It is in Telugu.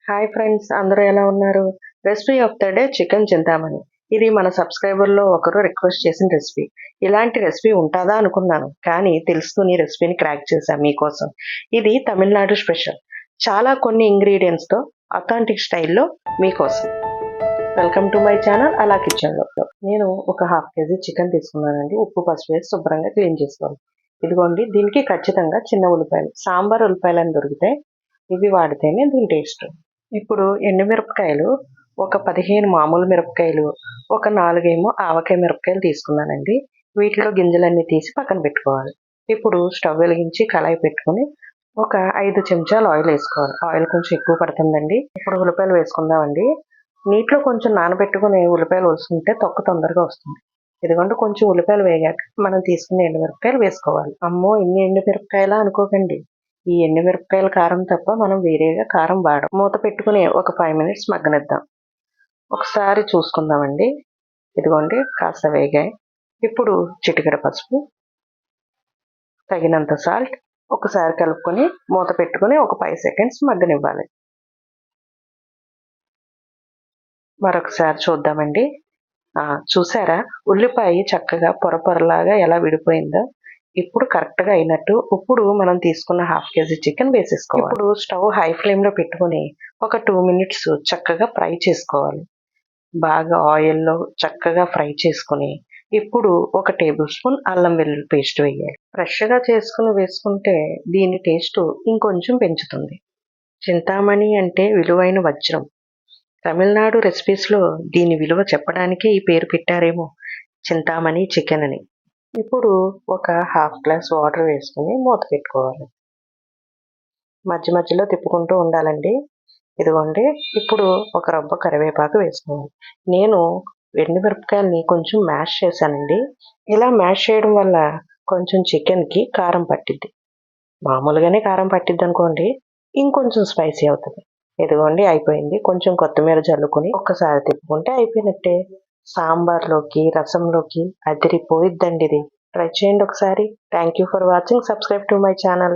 హాయ్ ఫ్రెండ్స్, అందరూ ఎలా ఉన్నారు? Recipe of the day chicken Chintamani. ఇది మన సబ్స్క్రైబర్లో ఒకరు రిక్వెస్ట్ చేసిన రెసిపీ. ఇలాంటి రెసిపీ ఉంటుందా అనుకున్నాను, కానీ తెలుసుకుని రెసిపీని క్రాక్ చేశాను మీకోసం. ఇది తమిళనాడు స్పెషల్. చాలా కొన్ని ఇంగ్రీడియంట్స్తో అథాంటిక్ స్టైల్లో మీకోసం. వెల్కమ్ టు మై ఛానల్ అలా కిచెన్లో. నేను ఒక 1/2 కేజీ చికెన్ తీసుకున్నానండి. ఉప్పు పసుపు వేసి శుభ్రంగా క్లీన్ చేసుకోవాలి. ఇదిగోండి, దీనికి ఖచ్చితంగా చిన్న ఉల్లిపాయలు, సాంబార్ ఉల్లిపాయలు అని దొరికితే ఇవి వాడితేనే దీని టేస్ట్. ఇప్పుడు ఎండుమిరపకాయలు ఒక 15 మామూలు మిరపకాయలు, ఒక 4 ఆవకాయ మిరపకాయలు తీసుకున్నానండి. వీటిలో గింజలన్నీ తీసి పక్కన పెట్టుకోవాలి. ఇప్పుడు స్టవ్ వెలిగించి కళాయి పెట్టుకుని ఒక 5 చెంచాలు ఆయిల్ వేసుకోవాలి. ఆయిల్ కొంచెం ఎక్కువ పడుతుందండి. ఇప్పుడు ఉల్లిపాయలు వేసుకుందామండి. నీటిలో కొంచెం నానబెట్టుకుని ఉల్లిపాయలు వేసుకుంటే తొక్క తొందరగా వస్తుంది. ఇదిగోండి, కొంచెం ఉల్లిపాయలు వేగాక మనం తీసుకున్న ఎండుమిరపకాయలు వేసుకోవాలి. అమ్మో, ఇన్ని ఎండుమిరపకాయలా అనుకోకండి. ఈ ఎండుమిరపకాయల కారం తప్ప మనం వేరేగా కారం వాడం. మూత పెట్టుకుని ఒక 5 మినిట్స్ మగ్గనిద్దాం. ఒకసారి చూసుకుందామండి. ఇదిగోండి, కాస్త వేగాయి. ఇప్పుడు చిటికెడ పసుపు, తగినంత సాల్ట్, ఒకసారి కలుపుకొని మూత పెట్టుకుని ఒక 5 సెకండ్స్ మగ్గనివ్వాలి. మరొకసారి చూద్దామండి. చూసారా, ఉల్లిపాయ చక్కగా పొర పొరలాగా ఎలా విడిపోయిందో. ఇప్పుడు కరెక్ట్గా అయినట్టు. ఇప్పుడు మనం తీసుకున్న 1/2 కేజీ చికెన్ వేసేసుకోవాలి. ఇప్పుడు స్టవ్ హై ఫ్లేమ్లో పెట్టుకుని ఒక 2 మినిట్స్ చక్కగా ఫ్రై చేసుకోవాలి. బాగా ఆయిల్లో చక్కగా ఫ్రై చేసుకుని ఇప్పుడు ఒక టేబుల్ స్పూన్ అల్లం వెల్లుల్లి పేస్ట్ వేయాలి. ఫ్రెష్గా చేసుకుని వేసుకుంటే దీని టేస్ట్ ఇంకొంచెం పెంచుతుంది. చింతామణి అంటే విలువైన వజ్రం. తమిళనాడు రెసిపీస్లో దీని విలువ చెప్పడానికే ఈ పేరు పెట్టారేమో, చింతామణి చికెన్ అని. ఇప్పుడు ఒక 1/2 గ్లాస్ వాటర్ వేసుకుని మూత పెట్టుకోవాలి. మధ్య మధ్యలో తిప్పుకుంటూ ఉండాలండి. ఇదిగోండి, ఇప్పుడు ఒక రవ్వ కరివేపాకు వేసుకోవాలి. నేను ఎండుమిరపకాయలని కొంచెం మ్యాష్ చేశానండి. ఇలా మ్యాష్ చేయడం వల్ల కొంచెం చికెన్కి కారం పట్టిద్ది. మామూలుగానే కారం పట్టిద్ది అనుకోండి, ఇంకొంచెం స్పైసీ అవుతుంది. ఇదిగోండి, అయిపోయింది. కొంచెం కొత్తిమీర జల్లుకొని ఒక్కసారి తిప్పుకుంటే అయిపోయినట్టే. సాంబార్లోకి, రసంలోకి అదిరిపోయిద్దండి ఇది. ట్రై చేయండి ఒకసారి. Thank you for watching. Subscribe to my channel.